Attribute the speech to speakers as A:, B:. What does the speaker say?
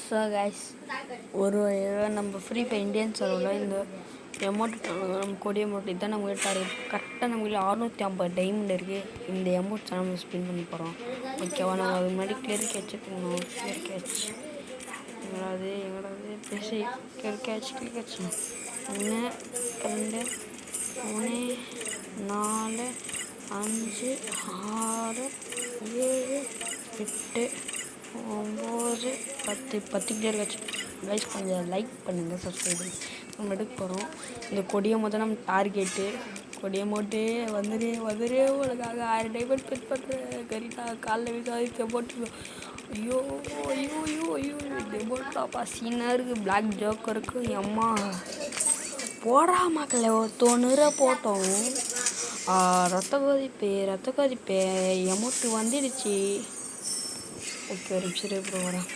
A: So guys ஒரு நம்ம free fire Indian சர்வரில் இந்த எமௌண்ட் நம்ம கொடி அமௌண்ட் இதுதான் நம்ம டார்கெட். கரெக்டாக நமக்கு 650 டைமண்ட் இருக்குது. இந்த அமௌண்ட் தான் நம்ம ஸ்பின் பண்ண போகிறோம். ஓகேவா? நம்ம அது முன்னாடி கிளியர் கேட்ச் எடுத்துக்கணும். கிளியர் கேட்ச் எங்கடாது பேசி clear catch 1 2 3 4 5 6 7 8 9 10 clear catch. Guys கொஞ்சம் லைக் பண்ணுங்கள், சப்ஸ்கிரைப் பண்ணி நம்ம எடுக்க போகிறோம். இந்த கொடியை மொத்தம் நம்ம டார்கெட்டு கொடியை மோட்டு வந்துடு உனக்காக 1000 டைமண்ட் ஸ்பெண்ட் பண்ணுறேன். கரீட்டா காலைல விசாரித்த போட்டு ஐயோ ஐயோ ஐயோ ஐயோ இந்த போட்டாப்பா சீனாக இருக்குது. பிளாக் ஜோக்கருக்கு அம்மா போடா மக்களே ஒரு 90 போட்டோம். ரத்த கொதிப்பே எமௌண்ட்டு வந்துடுச்சு. ஓகே ஒரு நிமிஷம் வரேன்.